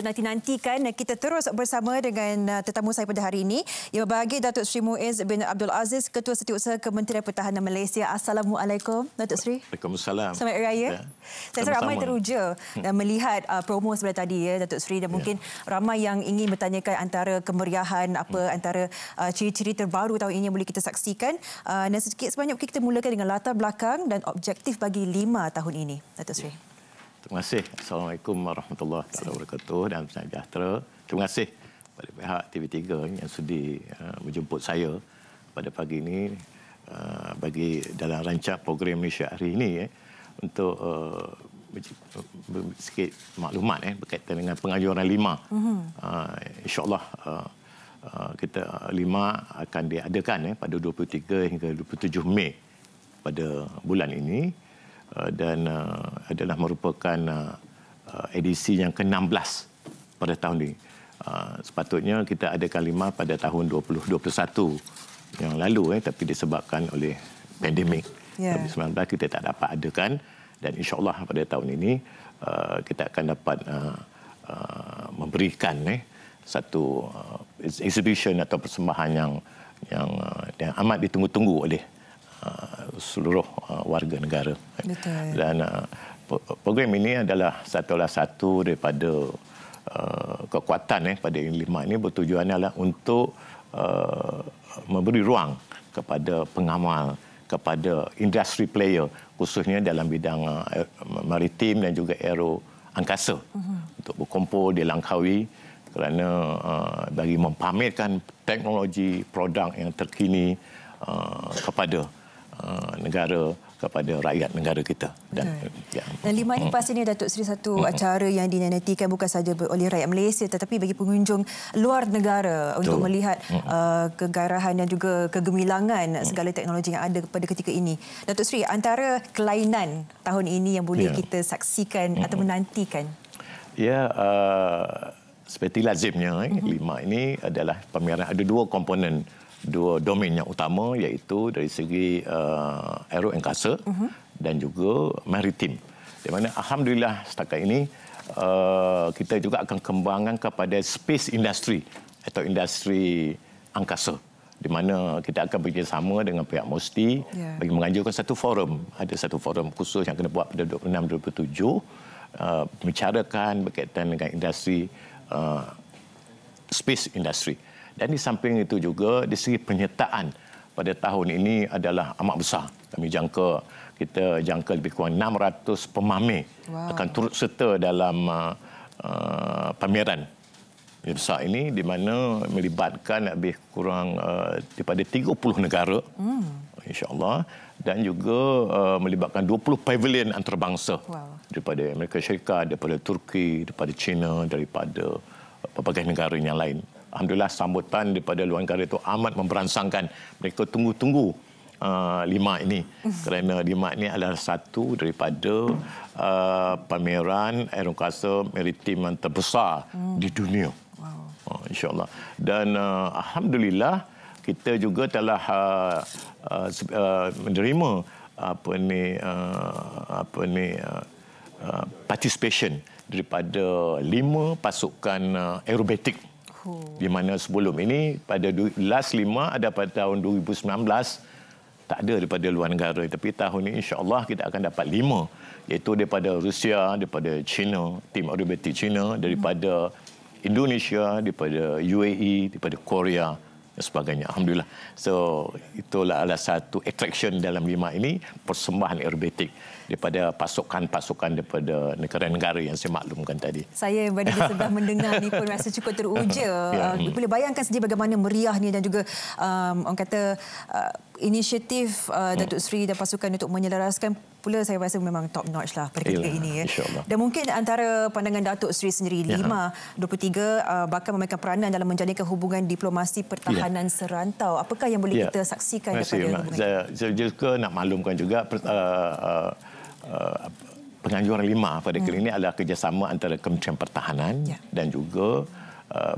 nanti-nantikan, dan kita terus bersama dengan tetamu saya pada hari ini. Yang berbahagia Datuk Seri Muiz bin Abdul Aziz, Ketua Setiausaha Kementerian Pertahanan Malaysia. Assalamualaikum, Datuk Seri. Waalaikumsalam. Selamat Hari Raya. Saya rasa ramai teruja dan melihat promo sebelah tadi ya, Datuk Seri, dan mungkin ramai yang ingin bertanyakan antara kemeriahan antara ciri-ciri terbaru tahun ini yang boleh kita kita saksikan. Dan sedikit sebanyak kita mulakan dengan latar belakang dan objektif bagi 5 tahun ini. Datuk Seri. Terima kasih. Assalamualaikum warahmatullahi wabarakatuh dan sejahtera. Terima kasih kepada pihak TV3 yang sudi menjemput saya pada pagi ini bagi dalam rancang program Malaysia hari ini untuk sikit maklumat berkaitan dengan penganjuran 5. InsyaAllah kita 5 akan diadakan pada 23 hingga 27 Mei pada bulan ini. Dan adalah merupakan edisi yang ke-16 pada tahun ini. Sepatutnya kita adakan 5 pada tahun 2021 yang lalu, tapi disebabkan oleh pandemik COVID-19 kita tak dapat adakan, dan insya-Allah pada tahun ini kita akan dapat memberikan satu exhibition atau persembahan yang amat ditunggu-tunggu oleh seluruh warga negara. Betul. Dan program ini adalah satu daripada kekuatan pada yang 5 ini bertujuan adalah untuk memberi ruang kepada pengamal, kepada industri player khususnya dalam bidang maritim dan juga aero angkasa untuk berkumpul di Langkawi kerana bagi mempamerkan teknologi produk yang terkini kepada negara, kepada rakyat negara kita. Dan 5 ini pastinya Datuk Seri satu acara yang dinantikan bukan sahaja oleh rakyat Malaysia tetapi bagi pengunjung luar negara untuk melihat kegarahan dan juga kegemilangan segala teknologi yang ada pada ketika ini. Datuk Seri, antara kelainan tahun ini yang boleh kita saksikan atau menantikan? Ya, seperti lazimnya 5 ini adalah pameran ada 2 komponen, 2 domain yang utama, iaitu dari segi aero angkasa dan juga maritim. Di mana alhamdulillah setakat ini kita juga akan kembangkan kepada space industry atau industri angkasa, di mana kita akan bekerjasama dengan pihak MOSTI bagi menganjurkan satu forum. Ada satu forum khusus yang kena buat pada 26-27 membicarakan berkaitan dengan industri space industry. Dan di samping itu juga di segi penyertaan pada tahun ini adalah amat besar. Kita jangka lebih kurang 600 pemamer akan turut serta dalam pameran yang besar ini, di mana melibatkan lebih kurang daripada 30 negara insya-Allah, dan juga melibatkan 20 pavilion antarabangsa daripada Amerika Syarikat, daripada Turki, daripada China, daripada pelbagai negara yang lain. Alhamdulillah sambutan daripada luar negara itu amat memberansangkan. Mereka tunggu-tunggu 5 ini kerana 5 ini adalah satu daripada pameran aerokasa maritim yang terbesar di dunia. InsyaAllah. Dan alhamdulillah kita juga telah menerima participation daripada 5 pasukan aerobatik. Di mana sebelum ini pada last 5 ada pada tahun 2019 tak ada daripada luar negara, tapi tahun ini insya-Allah kita akan dapat 5, iaitu daripada Rusia, daripada China, tim aerobatik China, daripada Indonesia, daripada UAE, daripada Korea dan sebagainya. Alhamdulillah. So itulah salah satu attraction dalam 5 ini, persembahan aerobatik daripada pasukan-pasukan daripada negara-negara yang saya maklumkan tadi. Saya yang berada di sebelah mendengar ni pun rasa cukup teruja. Boleh bayangkan sendiri bagaimana meriahnya dan juga orang kata inisiatif Datuk Seri dan pasukan untuk menyelaraskan pula, saya rasa memang top notch lah pada ketika ini. Dan mungkin antara pandangan Datuk Seri sendiri, 5-23 bakal memainkan peranan dalam menjalinkan hubungan diplomasi pertahanan serantau. Apakah yang boleh kita saksikan daripada hubungan ini? Saya juga nak maklumkan juga penganjuran 5 pada kali ini adalah kerjasama antara Kementerian Pertahanan dan juga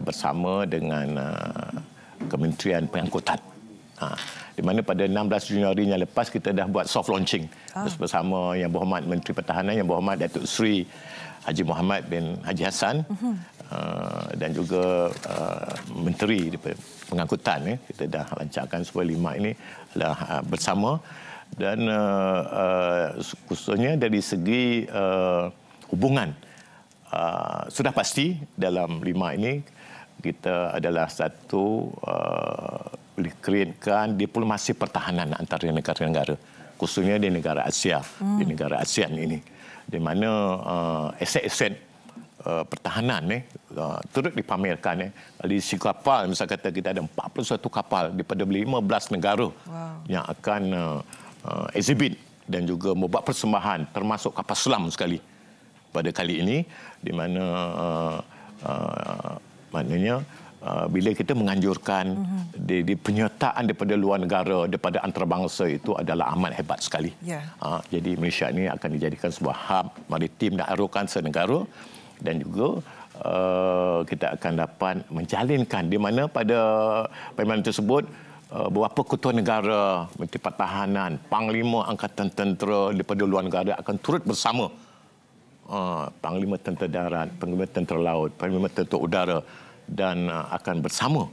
bersama dengan Kementerian Pengangkutan. Di mana pada 16 Januari yang lepas kita dah buat soft launching bersama Yang Berhormat Menteri Pertahanan, Yang Berhormat Datuk Seri Haji Muhammad bin Haji Hassan dan juga Menteri Pengangkutan. Kita dah lancarkan supaya 5 ini adalah bersama, dan khususnya dari segi hubungan sudah pasti dalam 5 ini kita adalah satu boleh createkan diplomasi pertahanan antara negara-negara, khususnya di negara Asia, di negara ASEAN ini, di mana aset-aset pertahanan turut dipamerkan. Di sisi kapal, misalnya kata kita ada 41 kapal daripada 15 negara yang akan exhibit dan juga membuat persembahan, termasuk kapal selam sekali pada kali ini, di mana maknanya bila kita menganjurkan di penyertaan daripada luar negara, daripada antarabangsa, itu adalah amat hebat sekali. Jadi Malaysia ini akan dijadikan sebuah hub maritim dan aerokansa negara, dan juga kita akan dapat menjalinkan di mana pada permainan tersebut beberapa ketua negara, Menteri Pertahanan, Panglima Angkatan Tentera daripada luar negara akan turut bersama. Panglima Tentera Darat, Panglima Tentera Laut, Panglima Tentera Udara, dan akan bersama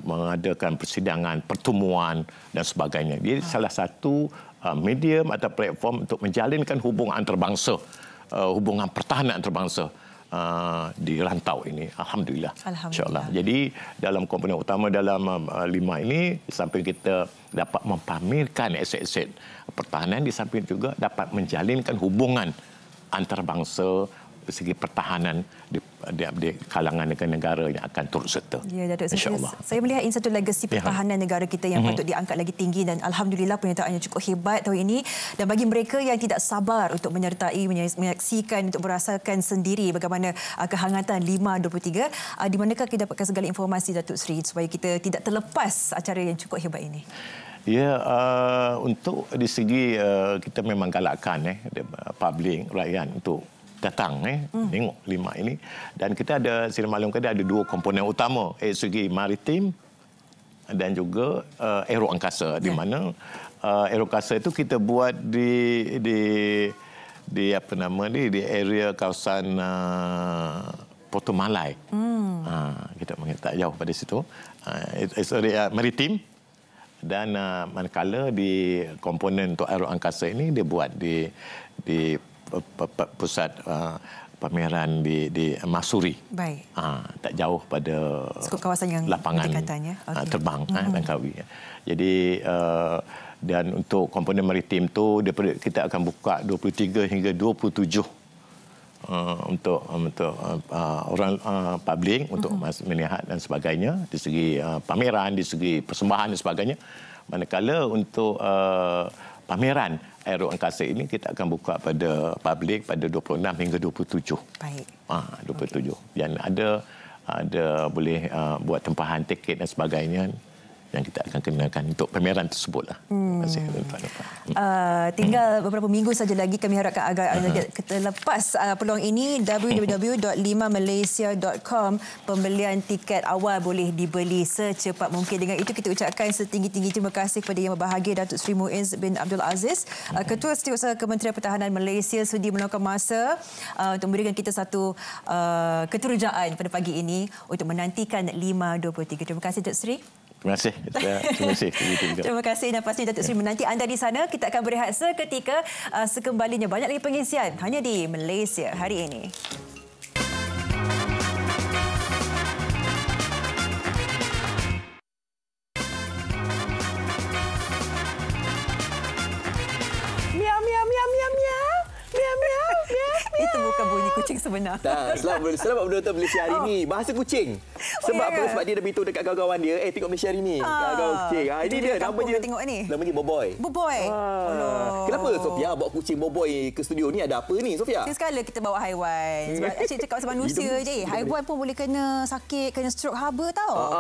mengadakan persidangan, pertemuan dan sebagainya. Jadi salah satu medium atau platform untuk menjalinkan hubungan antarabangsa, hubungan pertahanan antarabangsa di rantau ini. Alhamdulillah. InsyaAllah. Jadi dalam komponen utama dalam 5 ini, di samping kita dapat mempamerkan aset-aset pertahanan, di samping juga dapat menjalinkan hubungan antarabangsa segi pertahanan di kalangan negara-negara yang akan turut serta. Ya, Datuk, saya melihat ini satu legasi pertahanan negara kita yang patut diangkat lagi tinggi, dan alhamdulillah penyertaannya cukup hebat tahun ini. Dan bagi mereka yang tidak sabar untuk menyertai, menyaksikan, untuk merasakan sendiri bagaimana kehangatan 5.23, di manakah kita dapatkan segala informasi, Datuk Seri, supaya kita tidak terlepas acara yang cukup hebat ini? Ya, untuk di segi kita memang galakkan publik, rakyat untuk datang tengok 5 ini, dan kita ada, saya maklumkan ada 2 komponen utama, segi maritim dan juga aeroangkasa, di mana aeroangkasa itu kita buat di apa nama di area kawasan Porto Malai. Kita tak jauh pada situ. Area maritim, dan manakala di komponen untuk aeroangkasa ini dia buat di pusat pameran di Masuri. Baik. Tak jauh pada kawasan yang lapangan terbang Langkawi. Jadi dan untuk komponen maritim tu kita akan buka 23 hingga 27 untuk orang publik untuk melihat dan sebagainya, di segi pameran, di segi persembahan dan sebagainya. Manakala untuk pameran aeroangkasa ini kita akan buka pada publik pada 26 hingga 27. Baik. 27. Dan ada boleh buat tempahan tiket dan sebagainya yang kita akan kenakan untuk pameran tersebutlah. Terima kasih, tuan-tuan. Tinggal beberapa minggu saja lagi, kami harapkan agar kita lepas peluang ini. www.5malaysia.com, pembelian tiket awal boleh dibeli secepat mungkin. Dengan itu kita ucapkan setinggi-tinggi terima kasih kepada Yang Berbahagia Datuk Seri Muiz bin Abdul Aziz, Ketua Setiausaha Kementerian Pertahanan Malaysia, sudi meluangkan masa untuk memberikan kita satu keterujaan pada pagi ini untuk menantikan 5.23. Terima kasih, Datuk Seri. Terima kasih. Terima kasih. Dan pastinya Datuk Seri menanti anda di sana. Kita akan berehat seketika. Sekembalinya banyak lagi pengisian hanya di Malaysia hari ini. Miau, miau, miau, miau, miau. Miau, miau, miau. Itu bukan bunyi kucing sebenar. Selamat menonton Malaysia hari ini. Bahasa kucing. Sebab apa? Sebab dia dah beritahu dekat kawan-kawan dia, tengok Malaysia hari ini. Kawan kucing. Ini dia namanya. Tengok ni. Namanya Boboy. Boboy. Kenapa Sofia bawa kucing Boboy ke studio ni? Ada apa ni, Sofia? Sekali kita bawa haiwan. Sebab Cik cakap pasal manusia je. Haiwan pun boleh kena sakit, kena stroke haba tau.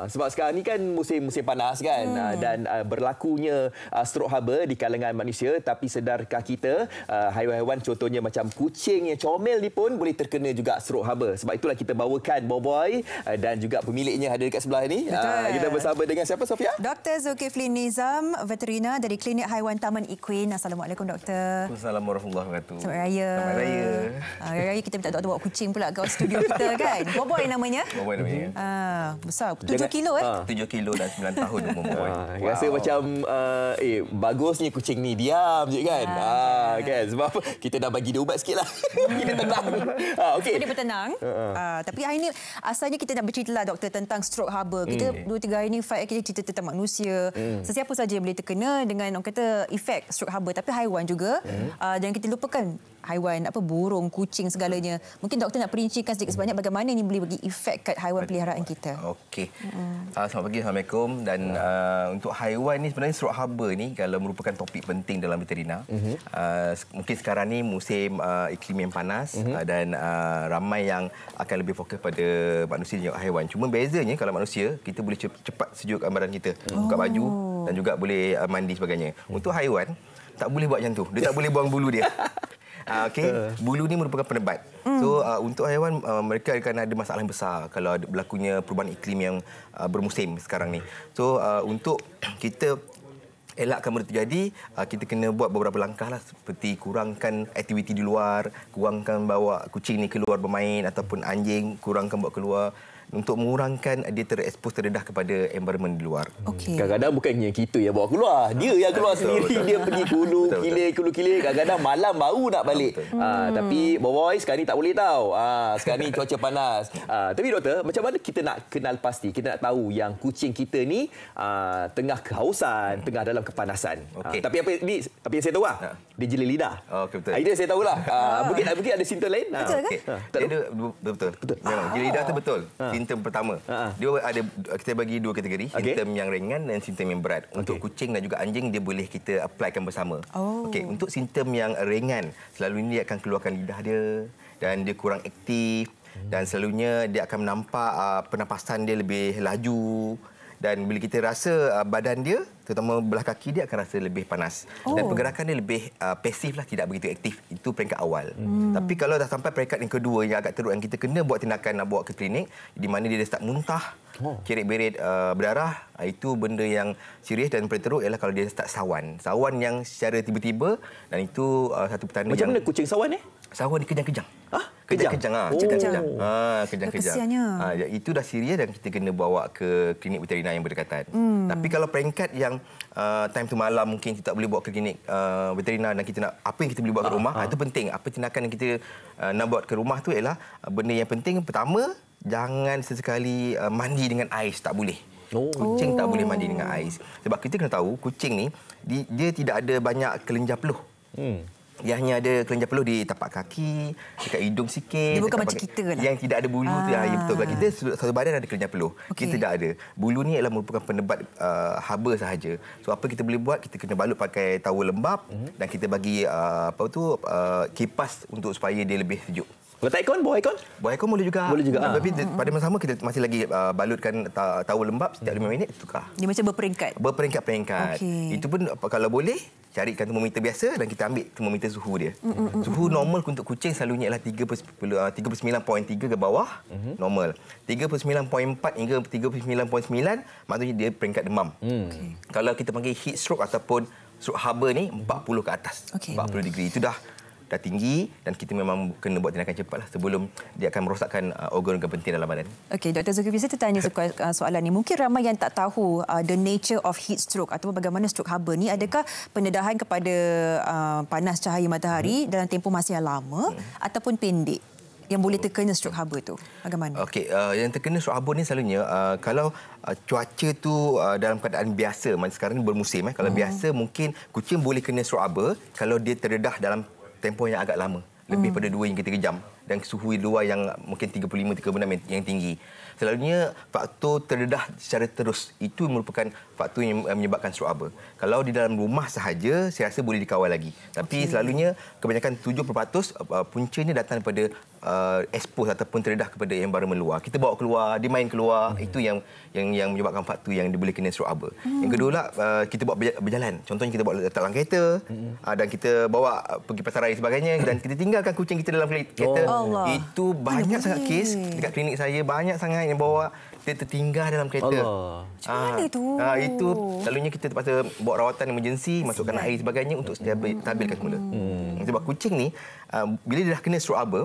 Sebab sekarang ni kan musim panas kan. Dan berlakunya stroke haba di kalangan manusia. Tapi sedarkah kita haiwan-haiwan contohnya macam kucing yang comel ni pun boleh terkena juga stroke haba. Sebab itulah kita bawakan Boboy dan juga pemiliknya ada dekat sebelah ni. Kita bersama dengan siapa, Sofia? Dr. Zulkifli Nizam, veterina dari Klinik Haiwan Taman Equine. Assalamualaikum, Doktor. Assalamualaikum warahmatullahi wabarakatuh. Selamat Raya. Selamat Raya. Hari Raya kita minta doktor bawa kucing pula ke studio kita kan. Boboy namanya. Boboy namanya. Besar. 7 kilo 7 kilo dan 9 tahun umur Boboy. Rasa macam bagusnya kucing ni diam je kan. Kan sebab apa? Kita dah bagi dia ubat sikitlah. Kita tenang. Dia bertenang. Tapi hari ini asalnya kita nak ceritalah doktor tentang stroke haba. Kita 2-3 hari ni fight kita cerita tentang manusia. Sesiapa saja yang boleh terkena dengan orang kata efek stroke haba, tapi haiwan juga. Jangan kita lupakan haiwan burung, kucing segalanya. Mungkin doktor nak perincikan sedikit sebanyak bagaimana ini boleh bagi efek kat haiwan peliharaan kita. Okey. Selamat pagi, Assalamualaikum. Dan untuk haiwan ni sebenarnya stroke haba ni kalau merupakan topik penting dalam veterina. Mungkin sekarang ni musim iklim yang panas dan ramai yang akan lebih fokus pada manusia dan haiwan. Cuma bezanya kalau manusia kita boleh cepat sejukkan badan kita, buka baju dan juga boleh mandi sebagainya. Untuk haiwan tak boleh buat macam tu. Dia tak boleh buang bulu dia. Bulu ni merupakan penebat. So untuk haiwan mereka akan ada masalah yang besar kalau berlakunya perubahan iklim yang bermusim sekarang ni. So untuk kita elakkan benda terjadi, kita kena buat beberapa langkah lah, seperti kurangkan aktiviti di luar, kurangkan bawa kucing ni keluar bermain ataupun anjing kurangkan bawa keluar untuk mengurangkan dia terdedah kepada environment di luar. Kadang-kadang bukannya kita yang bawa keluar, dia yang keluar sendiri. Dia pergi hulu kilir. Kadang-kadang malam baru nak balik. Tapi boy sekarang ni tak boleh tahu. Sekarang ni cuaca panas. Tapi doktor, macam mana kita nak kenal pasti, kita nak tahu yang kucing kita ni tengah kehausan, tengah dalam kepanasan. Tapi apa yang saya tahu dia jeli lidah. Betul. Itu yang saya tahulah. Mungkin ada simptom lain. Betul kan? Betul. Memang jeli lidah tu betul. Simptom pertama. Dia ada, kita bagi 2 kategori, simptom yang ringan dan simptom yang berat. Untuk kucing dan juga anjing dia boleh kita applykan bersama. Untuk simptom yang ringan, selalunya dia akan keluarkan lidah dia dan dia kurang aktif dan selalunya dia akan nampak pernafasan dia lebih laju. Dan bila kita rasa badan dia, terutama belah kaki dia akan rasa lebih panas. Dan pergerakan dia lebih pasif lah, tidak begitu aktif. Itu peringkat awal. Tapi kalau dah sampai peringkat yang kedua yang agak teruk, yang kita kena buat tindakan nak bawa ke klinik, di mana dia start muntah, kerik-berit berdarah, itu benda yang serius. Dan paling teruk ialah kalau dia start sawan. Sawan yang secara tiba-tiba, dan itu satu petanda macam mana kucing sawan ni? Sawan dia kejang-kejang. Kejang? Kejang-kejang. Kesiannya. Itu dah serius dan kita kena bawa ke klinik veterina yang berdekatan. Tapi kalau peringkat yang time tu malam, mungkin kita tak boleh bawa ke klinik veterina dan kita nak apa yang kita boleh buat ke rumah, itu penting. Apa tindakan yang kita nak buat ke rumah tu ialah benda yang penting. Pertama, jangan sesekali mandi dengan ais, tak boleh. Kucing tak boleh mandi dengan ais. Sebab kita kena tahu kucing ni dia tidak ada banyak kelenjar peluh. Dia hanya ada kelenjar peluh di tapak kaki, dekat hidung sikit. Dia bukan macam kita lah. Yang tidak ada bulu tu. Ya, betul. Kalau kita satu badan ada kelenjar peluh. Kita tidak ada. Bulu ni adalah merupakan penebat haba sahaja. So apa kita boleh buat, kita kena balut pakai towel lembap dan kita bagi kipas untuk supaya dia lebih sejuk. Kalau tak aircon, bawa aircon? Bawa aircon boleh juga. Boleh juga. Tapi pada masa sama kita masih lagi balutkan towel lembap setiap 5 minit, tukar. Dia macam berperingkat? Berperingkat-peringkat. Itu pun kalau boleh, carikan termometer biasa dan kita ambil termometer suhu dia. Suhu normal untuk kucing selalunya ialah 39.3 ke bawah, normal. 39.4 hingga 39.9 maksudnya dia peringkat demam. Kalau kita panggil heat stroke ataupun stroke haba ni 40 ke atas. 40 degree. Itu dah tinggi dan kita memang kena buat tindakan cepatlah sebelum dia akan merosakkan organ-organ penting dalam badan. Okey, Dr. Zulkifli, saya tertanya soalan ni. Mungkin ramai yang tak tahu the nature of heat stroke atau bagaimana stroke haba ni. Adakah pendedahan kepada panas cahaya matahari dalam tempoh masa yang lama ataupun pendek yang boleh terkena stroke haba tu? Bagaimana? Okey, yang terkena stroke haba ni selalunya kalau cuaca tu dalam keadaan biasa, sekarang ni bermusim. Kalau biasa mungkin kucing boleh kena stroke haba kalau dia terdedah dalam tempoh yang agak lama, lebih pada 2 hingga 3 jam dan suhu luar yang mungkin 35-36 yang tinggi. Selalunya faktor terdedah secara terus itu merupakan faktor yang menyebabkan stroke haba. Kalau di dalam rumah sahaja, saya rasa boleh dikawal lagi. Tapi selalunya kebanyakan 70% puncanya datang daripada expose ataupun terdedah kepada environment luar. Kita bawa keluar, dia main keluar, itu yang menyebabkan faktor yang dia boleh kena stroke haba. Yang kedua lah, kita bawa berjalan. Contohnya kita bawa letak dalam kereta dan kita bawa pergi pasar raya sebagainya dan kita tinggalkan kucing kita dalam kereta. Itu banyak sangat kes dekat klinik saya, banyak sangat yang bawa dia tertinggal dalam kereta. Macam mana tu? Itu selalunya kita terpaksa buat rawatan emergency, masukkan air sebagainya untuk stabilkan semula. Sebab kucing ni bila dia dah kena stroke haba,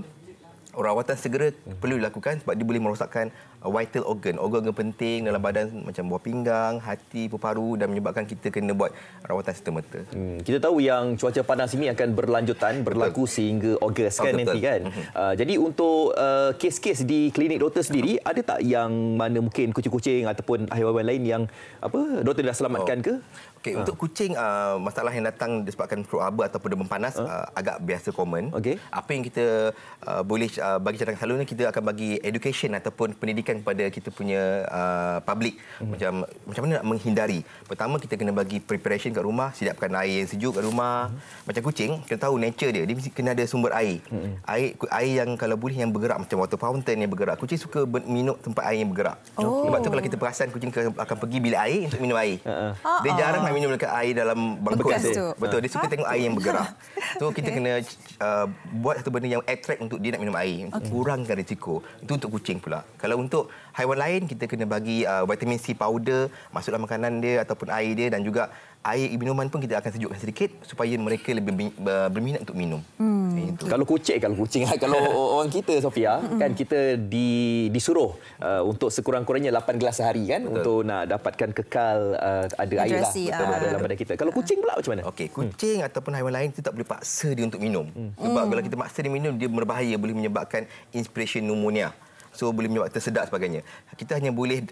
rawatan segera perlu dilakukan sebab dia boleh merosakkan vital organ penting dalam badan macam buah pinggang, hati, paru-paru dan menyebabkan kita kena buat rawatan serta-merta. Kita tahu yang cuaca panas ini akan berlanjutan berlaku sehingga Ogos kan nanti kan. Jadi untuk kes-kes di klinik doktor sendiri, ada tak yang mana mungkin kucing-kucing ataupun haiwan lain yang doktor dah selamatkan ke? Okey, untuk kucing masalah yang datang disebabkan flu aba ataupun demam panas agak biasa common. Apa yang kita boleh bagi cadangan selalunya, kita akan bagi education ataupun pendidikan kepada kita punya public macam mana nak menghindari. Pertama, kita kena bagi preparation kat rumah, siapkan air yang sejuk kat rumah. Macam kucing, kita tahu nature dia mesti kena ada sumber air. Air yang kalau boleh yang bergerak, macam water fountain yang bergerak. Kucing suka minum tempat air yang bergerak. Sebab tu kalau kita perasan, kucing akan pergi bilik air untuk minum air. Dia jarang minum dekat air dalam bangkut tu. Betul, dia suka tengok air yang bergerak. So kita kena buat satu benda yang attract untuk dia nak minum air, untuk kurangkan risiko. Itu untuk kucing pula. Kalau untuk haiwan lain, kita kena bagi vitamin C powder masuk dalam makanan dia ataupun air dia, dan juga air minuman pun kita akan sejukkan sedikit supaya mereka lebih berminat untuk minum. Kalau kucing kalau orang kita, Sofia, kan kita disuruh untuk sekurang-kurangnya 8 gelas sehari kan. Betul. Untuk nak dapatkan kekal ada air lah dalam badan kita. Kalau kucing pula macam mana? Okey, kucing ataupun haiwan lain kita tak boleh paksa dia untuk minum. Sebab kalau kita paksa dia minum, dia berbahaya, boleh menyebabkan inspiration pneumonia. So boleh menyebabkan tersedak sebagainya. Kita hanya boleh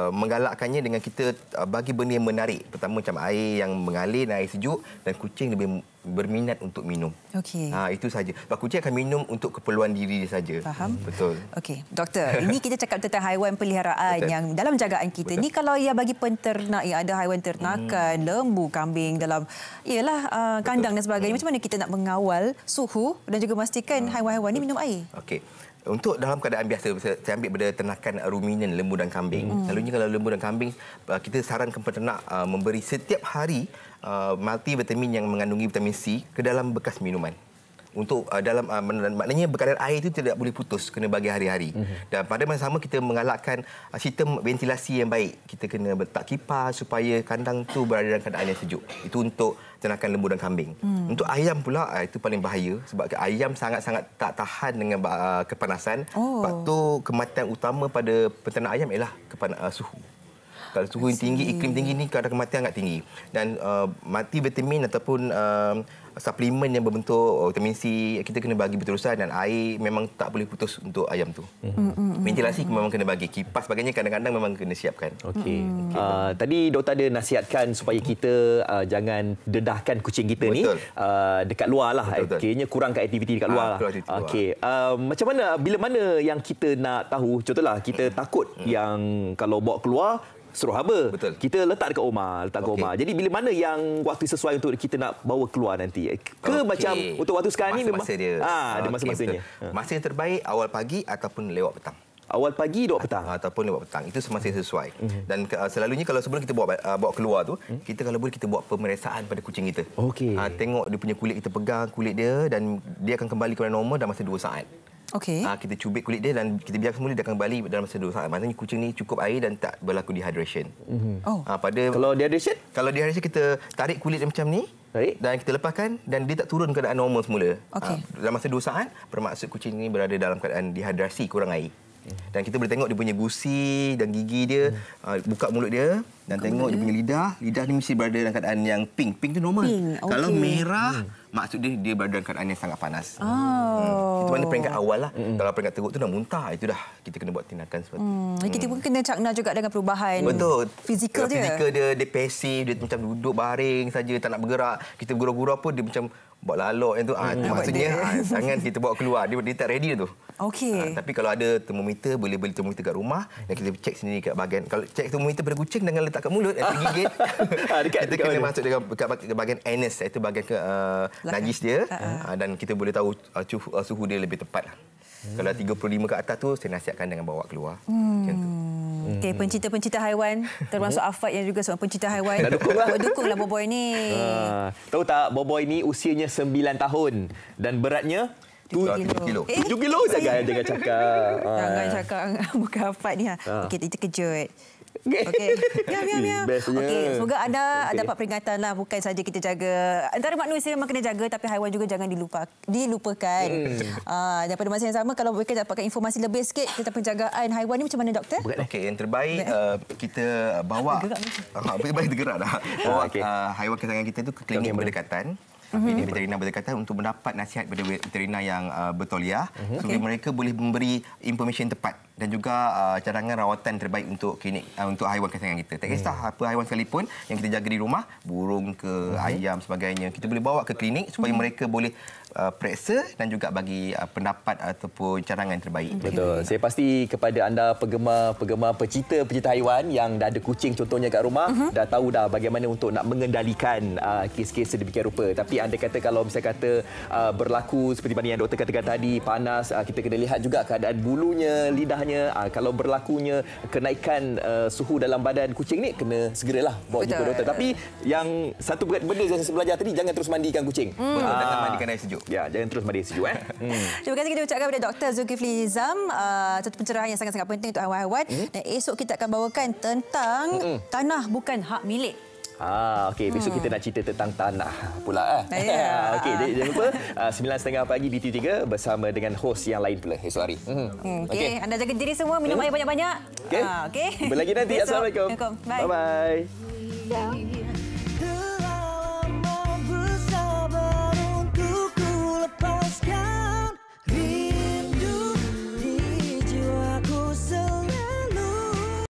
menggalakkannya dengan kita bagi benda yang menarik. Pertama macam air yang mengalir, air sejuk, dan kucing lebih berminat untuk minum. Okey. Itu saja. Sebab kucing akan minum untuk keperluan diri dia saja. Faham? Betul. Okey, doktor, ini kita cakap tentang haiwan peliharaan yang dalam jagaan kita. Ini kalau yang bagi penternak, yang ada haiwan ternakan, lembu, kambing dalam kandang dan sebagainya, macam mana kita nak mengawal suhu dan juga memastikan haiwan-haiwan ini minum air? Okey. Untuk dalam keadaan biasa, saya ambil pada ternakan ruminan lembu dan kambing. Selalunya kalau lembu dan kambing, kita sarankan peternak memberi setiap hari multivitamin yang mengandungi vitamin C ke dalam bekas minuman. Untuk maknanya bekalan air itu tidak boleh putus, kena bagi hari-hari. Dan pada masa sama kita menggalakkan sistem ventilasi yang baik. Kita kena letak kipas supaya kandang tu berada dalam keadaan yang sejuk. Itu untuk ternakan lembu dan kambing. Untuk ayam pula, itu paling bahaya sebab ayam sangat-sangat tak tahan dengan kepanasan. Sebab tu kematian utama pada peternak ayam ialah suhu. Kalau suhu yang tinggi, iklim tinggi ni, kadar kematian agak tinggi. Dan multivitamin ataupun suplemen yang berbentuk vitamin C kita kena bagi berterusan, dan air memang tak boleh putus untuk ayam tu. Ventilasi memang kena bagi, kipas sebagainya kadang-kadang memang kena siapkan. Okey. Tadi doktor ada nasihatkan supaya kita jangan dedahkan kucing kita ni dekat luar lah. Kayaknya kurangkan aktiviti dekat luar lah. Okey. Macam mana, bila mana yang kita nak tahu, contohlah kita takut yang kalau bawa keluar suruh haba. Betul. Kita letak dekat rumah, Jadi bila mana yang waktu sesuai untuk kita nak bawa keluar nanti? Macam untuk waktu sekarang ni memang ada masa-masanya. Masa yang terbaik awal pagi ataupun lewat petang. Awal pagi, lewat petang. Ataupun lewat petang. Itu semasa yang sesuai. Dan selalunya kalau sebelum kita bawa keluar tu, kita kalau boleh kita buat pemeriksaan pada kucing kita. Tengok dia punya kulit, kita pegang kulit dia, dan dia akan kembali kepada normal dalam masa 2 saat. Okey. Kita cubit kulit dia dan kita biarkan semula, dia akan kembali dalam masa 2 saat. Maksudnya kucing ni cukup air dan tak berlaku dehydration. Kalau dehydration? Kalau dehydration, kita tarik kulit dia macam ni. Dan kita lepaskan dan dia tak turun keadaan normal semula. Dalam masa 2 saat, bermaksud kucing ni berada dalam keadaan dehidrasi, kurang air. Dan kita boleh tengok dia punya gusi dan gigi dia, buka mulut dia dan tengok dia punya lidah. Lidah ni mesti berada dalam keadaan yang pink. Pink tu normal. Kalau merah, maksud dia berada dalam keadaan yang sangat panas. Itu mana peringkat awal lah. Kalau peringkat teruk tu dah muntah, itu dah kita kena buat tindakan seperti itu. Kita pun kena cakna juga dengan perubahan fizikal dia. Fizikal dia pasif, dia macam duduk baring saja, tak nak bergerak. Kita gurau-gurau pun dia macam buat lalok yang tu. Maksudnya jangan kita bawa keluar. Dia tak ready tu. Tapi kalau ada termometer, boleh beli termometer kat rumah dan kita cek sendiri kat bahagian. Kalau cek termometer pada kucing, jangan letak kat mulut, nanti gigit. Kita kena masuk dekat bahagian anus, iaitu bahagian najis dia. Dan kita boleh tahu suhu dia lebih tepat. Kalau 35 ke atas tu, saya nasihatkan dengan bawa keluar. Macam tu. Okey, pencinta-pencinta haiwan, termasuk Afad yang juga seorang pencinta haiwan. Dukunglah Boboy ni. Tahu tak, Boboy ni usianya 9 tahun dan beratnya 7 kilo. 7 kilo? Jangan cakap. Jangan cakap bukan Afad ni. Okey, kita kejut. Okey. Miau. Bestnya. Okey, semoga anda dapat peringatan lah. Bukan saja kita jaga, antara manusia memang kena jaga, tapi haiwan juga jangan dilupakan. Dan pada masa yang sama, kalau mereka dapatkan informasi lebih sikit tentang penjagaan haiwan ni, macam mana doktor? Okey, yang terbaik kita bawa baik tergerak dah. Bawa haiwan kesayangan kita tu ke klinik berdekatan. Klinik veterina berdekatan untuk mendapat nasihat daripada veterina yang bertauliah supaya mereka boleh memberi information tepat dan juga cadangan rawatan terbaik untuk klinik untuk haiwan kesayangan kita. Tak kisah apa haiwan sekalipun yang kita jaga di rumah, burung ke ayam sebagainya, kita boleh bawa ke klinik supaya mereka boleh periksa dan juga bagi pendapat ataupun cadangan terbaik. Betul. Saya pasti kepada anda penggemar pecinta haiwan yang dah ada kucing contohnya kat rumah, dah tahu dah bagaimana untuk nak mengendalikan kes-kes sedemikian rupa. Tapi anda kata kalau misalnya kata berlaku seperti mana yang doktor katakan tadi, panas, kita kena lihat juga keadaan bulunya, lidahnya. Kalau berlakunya kenaikan suhu dalam badan kucing ni, kena segeralah bawa jumpa doktor. Tapi yang satu benda yang saya belajar tadi, jangan terus mandikan kucing. Jangan mandikan air sejuk. Ya, jangan terus mandi sejuk. Terima kasih kita ucapkan kepada Dr. Zulkifli Nizam, satu pencerahan yang sangat-sangat penting untuk haiwan-haiwan. Dan esok kita akan bawakan tentang tanah bukan hak milik. Okey, besok kita nak cerita tentang tanah pula. Okey, jangan lupa 9.30 pagi di TV3 bersama dengan hos yang lain pula esok hari. Okey, anda jaga diri semua, minum air banyak-banyak. Okey. Jumpa lagi nanti. Assalamualaikum. Bye. Bye-bye.